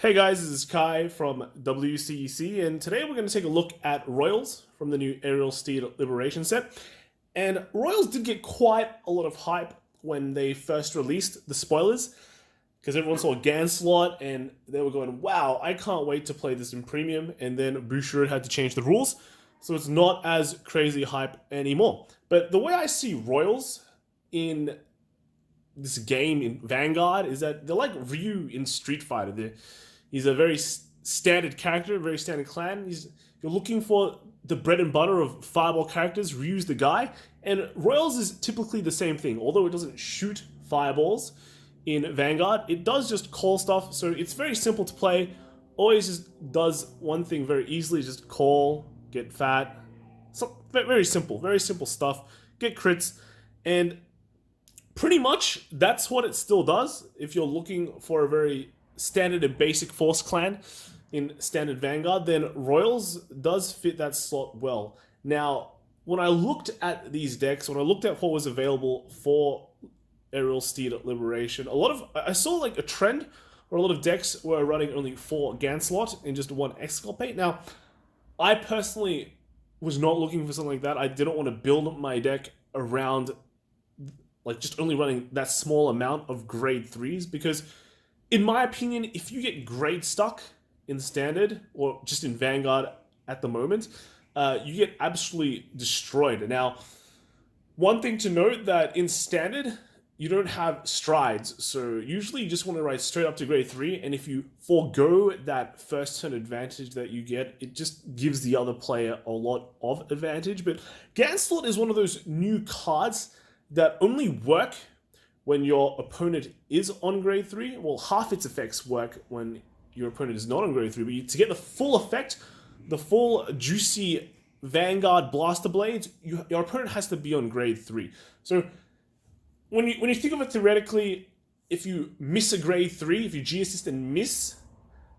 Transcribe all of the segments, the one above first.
Hey guys, this is Kai from WCEC, and today we're going to take a look at Royals from the new Aerial Steed Liberation set. And Royals did get quite a lot of hype when they first released the spoilers, because everyone saw Ganslot and they were going, wow, I can't wait to play this in Premium, and then Bushiroad had to change the rules, so it's not as crazy hype anymore. But the way I see Royals in this game in Vanguard is that they're like Ryu in Street Fighter. He's a very standard character, very standard clan. You're looking for the bread and butter of fireball characters. Ryu's the guy, and Royals is typically the same thing. Although it doesn't shoot fireballs in Vanguard, it does just call stuff. So it's very simple to play. Always just does one thing very easily: just call, get fat. So very simple stuff. Get crits, and pretty much that's what it still does. If you're looking for a very standard and basic force clan in standard Vanguard, then Royals does fit that slot well. Now, when I looked at these decks, when I looked at what was available for Aerial Steed Liberation, I saw like a trend where a lot of decks were running only 4 Ganslot and just 1 Exculpate. Now, I personally was not looking for something like that. I didn't want to build my deck around like just only running that small amount of grade 3s, because in my opinion, if you get grade stuck in standard or just in Vanguard at the moment, you get absolutely destroyed. Now, one thing to note that in standard, you don't have strides, so usually you just want to ride straight up to grade 3, and if you forego that first turn advantage that you get, it just gives the other player a lot of advantage. But Ganslot is one of those new cards that only work when your opponent is on grade 3. Well, half its effects work when your opponent is not on grade 3, but to get the full effect, the full juicy Vanguard Blaster Blades, your opponent has to be on grade 3. So when you think of it theoretically, if you miss a grade 3, if you G-assist and miss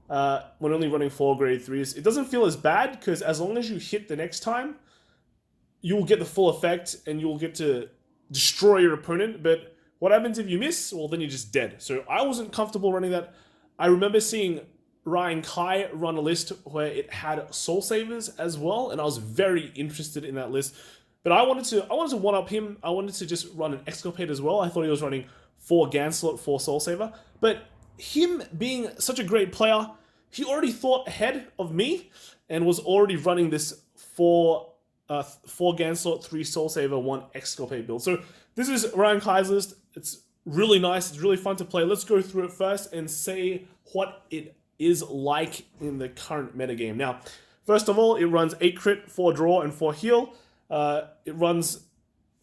when only running 4 grade 3s, it doesn't feel as bad, because as long as you hit the next time, you'll get the full effect and you'll get to destroy your opponent. But what happens if you miss? Well, then you're just dead. So I wasn't comfortable running that. I remember seeing Ryan Kai run a list where it had Soul Savers as well, and I was very interested in that list. But I wanted to one-up him. I wanted to just run an Exculpate as well. I thought he was running 4 Ganslot, 4 Soul Saver. But him being such a great player, he already thought ahead of me and was already running this 4 Ganslot, 3 Soul Saver, 1 Exculpate build. So this is Ryan Kai's list. It's really nice. It's really fun to play. Let's go through it first and say what it is like in the current metagame. Now, first of all, it runs 8 crit, 4 draw, and 4 heal. It runs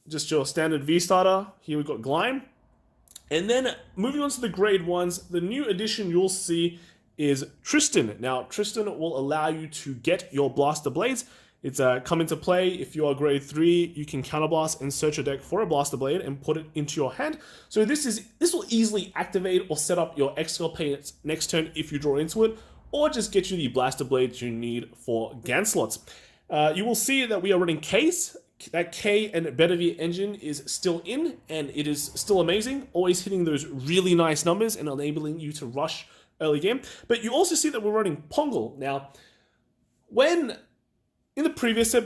just your standard V-starter. Here we've got Glime. And then moving on to the grade 1s, the new addition you'll see is Tristan. Now, Tristan will allow you to get your Blaster Blades. It's come into play. If you are grade 3, you can counterblast and search your deck for a Blaster Blade and put it into your hand. So this will easily activate or set up your Exculpate next turn if you draw into it, or just get you the Blaster Blades you need for Ganslots. You will see that we are running K's. That K and Bedivere engine is still in, and it is still amazing, always hitting those really nice numbers and enabling you to rush early game. But you also see that we're running Pongal. Now, when in the previous set,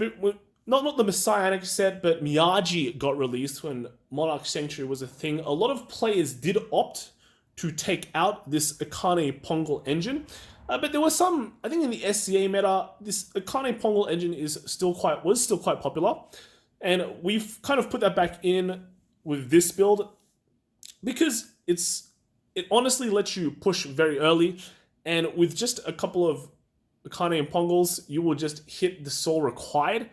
not the Messianic set, but Miyagi got released when Monarch Sanctuary was a thing, a lot of players did opt to take out this Akane Pongal engine. But there was some, I think in the SCA meta, this Akane Pongal engine was still quite popular. And we've kind of put that back in with this build because it honestly lets you push very early. And with just a couple of Akane and Pongals, you will just hit the soul required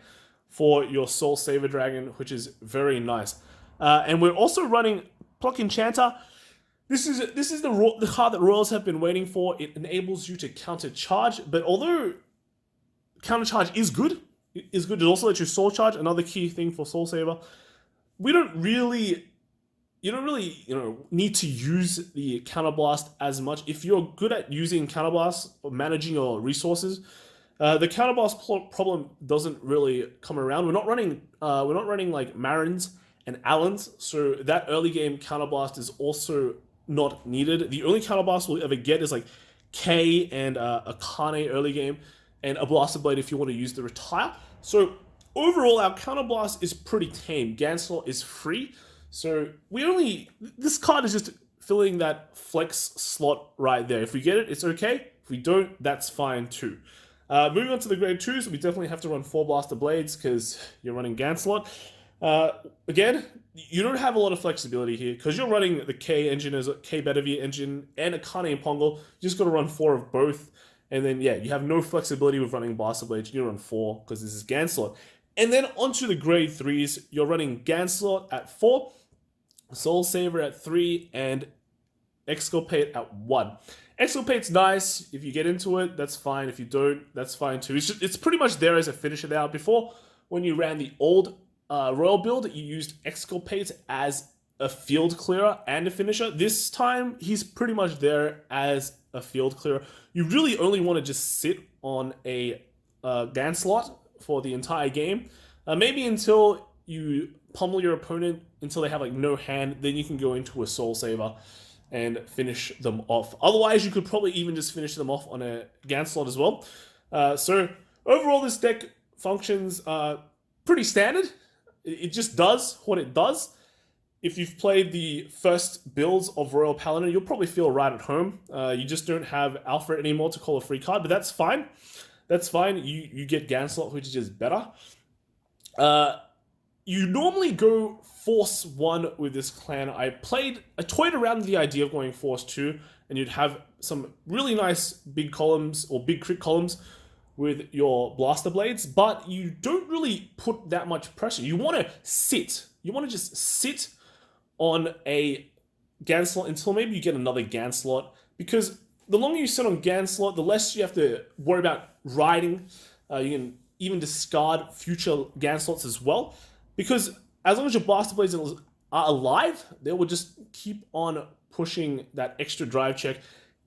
for your Soul Saver Dragon, which is very nice. And we're also running Pluck Enchanter. This is the card that Royals have been waiting for. It enables you to counter charge, but although counter charge is good, it also lets you soul charge. Another key thing for Soul Saver. You don't really need to use the counterblast as much. If you're good at using counterblast or managing your resources, the counterblast problem doesn't really come around. We're not running like Marins and Allens, so that early game counterblast is also not needed. The only counterblast we'll ever get is like K and a Kane early game, and a Blaster Blade if you want to use the retire. So overall, our Counterblast is pretty tame. Ganslot is free, so this card is just filling that flex slot right there. If we get it, it's okay. If we don't, that's fine too. Moving on to the grade 2s, we definitely have to run 4 Blaster Blades because you're running Ganslot. Again, you don't have a lot of flexibility here because you're running the K engine as a K Bedivere engine and a Kane and Pongal. You just got to run 4 of both. And then, yeah, you have no flexibility with running Blaster Blades. You run 4 because this is Ganslot. And then onto the grade 3s, you're running Ganslot at 4, Soul Saver at 3, and Exculpate at 1. Exculpate's nice. If you get into it, that's fine. If you don't, that's fine too. It's pretty much there as a finisher now. Before, when you ran the old Royal build, you used Exculpate as a field clearer and a finisher. This time, he's pretty much there as a field clearer. You really only want to just sit on a Ganslot for the entire game. Maybe until you pummel your opponent until they have like no hand, then you can go into a Soul Saver and finish them off. Otherwise, you could probably even just finish them off on a Ganslot as well. So overall, this deck functions pretty standard. It just does what it does. If you've played the first builds of Royal Paladin, you'll probably feel right at home. You just don't have Alfred anymore to call a free card, but that's fine. That's fine. You get Ganslot, which is just better. You normally go Force 1 with this clan. I toyed around with the idea of going Force 2, and you'd have some really nice big columns or big crit columns with your Blaster Blades, but you don't really put that much pressure. You want to sit. You want to just sit on a Ganslot until maybe you get another Ganslot, because the longer you sit on Ganslot, the less you have to worry about riding. You can even discard future Ganslots as well, because as long as your Blaster Blades are alive, they will just keep on pushing that extra drive check.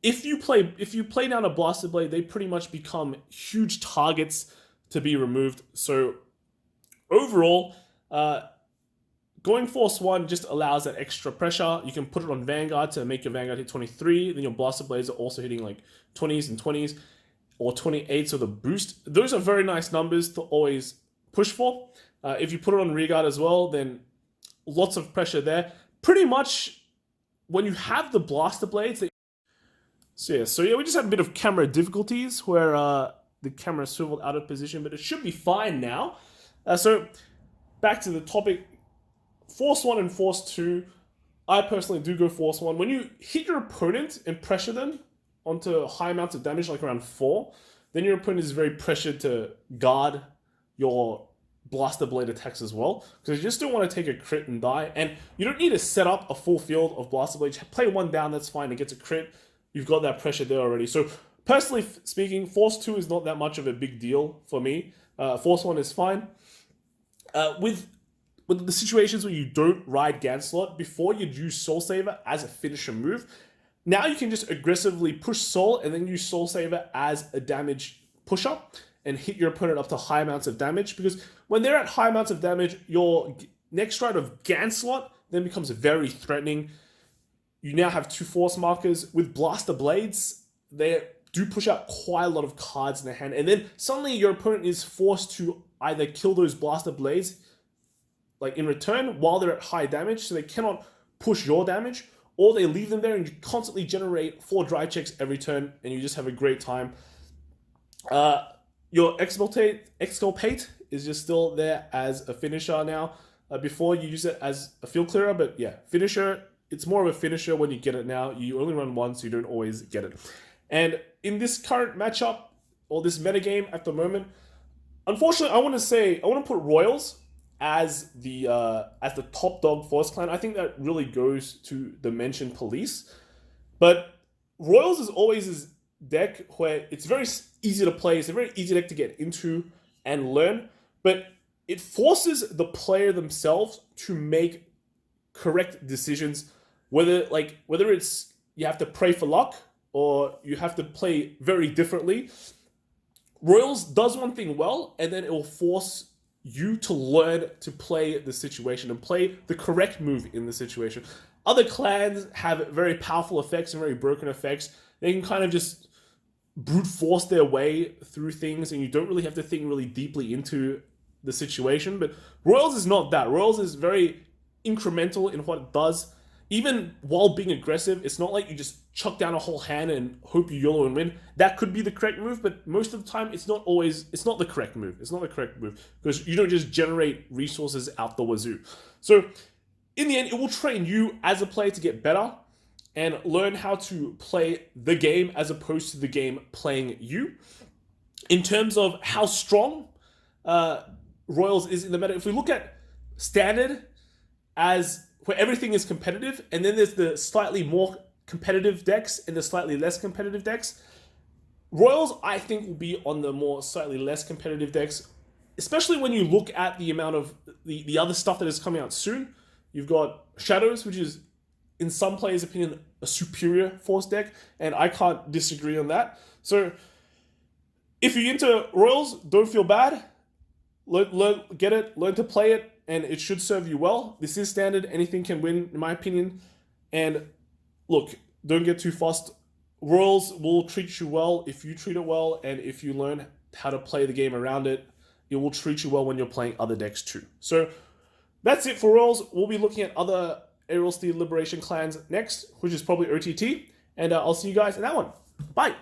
If you play down a Blaster Blade, they pretty much become huge targets to be removed. So overall, going Force 1 just allows that extra pressure. You can put it on Vanguard to make your Vanguard hit 23. Then your Blaster Blades are also hitting like 20s and 20s or 28s with a boost. Those are very nice numbers to always push for. If you put it on Rearguard as well, then lots of pressure there. Pretty much when you have the Blaster Blades, so yeah, we just had a bit of camera difficulties where the camera swiveled out of position, but it should be fine now. So back to the topic, Force 1 and Force 2, I personally do go Force 1. When you hit your opponent and pressure them onto high amounts of damage, like around 4, then your opponent is very pressured to guard your Blaster Blade attacks as well, because you just don't want to take a crit and die, and you don't need to set up a full field of Blaster Blade. Play one down, that's fine, it gets a crit. You've got that pressure there already. So personally speaking, Force 2 is not that much of a big deal for me. Force 1 is fine. With the situations where you don't ride Ganslot, before you'd use Soul Saver as a finisher move, now you can just aggressively push Soul and then use Soul Saver as a damage pusher and hit your opponent up to high amounts of damage, because when they're at high amounts of damage, your next ride of Ganslot then becomes very threatening. You now have 2 force markers. With Blaster Blades, they do push out quite a lot of cards in their hand, and then suddenly your opponent is forced to either kill those Blaster Blades like in return while they're at high damage, so they cannot push your damage, or they leave them there and you constantly generate 4 drive checks every turn and you just have a great time. Your Exculpate is just still there as a finisher now. Before you use it as a field clearer, but yeah, finisher, it's more of a finisher when you get it now. You only run once, so you don't always get it. And in this current matchup, or this metagame at the moment, unfortunately, I want to put Royals as the top dog Force Clan. I think that really goes to the mentioned Police. But Royals is always this deck where it's very easy to play. It's a very easy deck to get into and learn, but it forces the player themselves to make correct decisions, whether it's you have to pray for luck or you have to play very differently. Royals does one thing well, and then it will force you to learn to play the situation and play the correct move in the situation. Other clans have very powerful effects and very broken effects. They can kind of just brute force their way through things, and you don't really have to think really deeply into the situation. But Royals is not that. Royals is very incremental in what it does. Even while being aggressive, it's not like you just chuck down a whole hand and hope you YOLO and win. That could be the correct move, but most of the time it's not the correct move. It's not the correct move because you don't just generate resources out the wazoo. So in the end, it will train you as a player to get better and learn how to play the game as opposed to the game playing you. In terms of how strong Royals is in the meta, if we look at Standard as where everything is competitive, and then there's the slightly more competitive decks and the slightly less competitive decks, Royals, I think, will be on the more slightly less competitive decks, especially when you look at the amount of the other stuff that is coming out soon. You've got Shadows, which is, in some players' opinion, a superior Force deck, and I can't disagree on that. So, if you're into Royals, don't feel bad. Learn to play it, and it should serve you well. This is Standard. Anything can win, in my opinion. And look, don't get too fussed. Royals will treat you well if you treat it well, and if you learn how to play the game around it, it will treat you well when you're playing other decks too. So that's it for Royals. We'll be looking at other Aerial Steed Liberation clans next, which is probably OTT. And I'll see you guys in that one. Bye!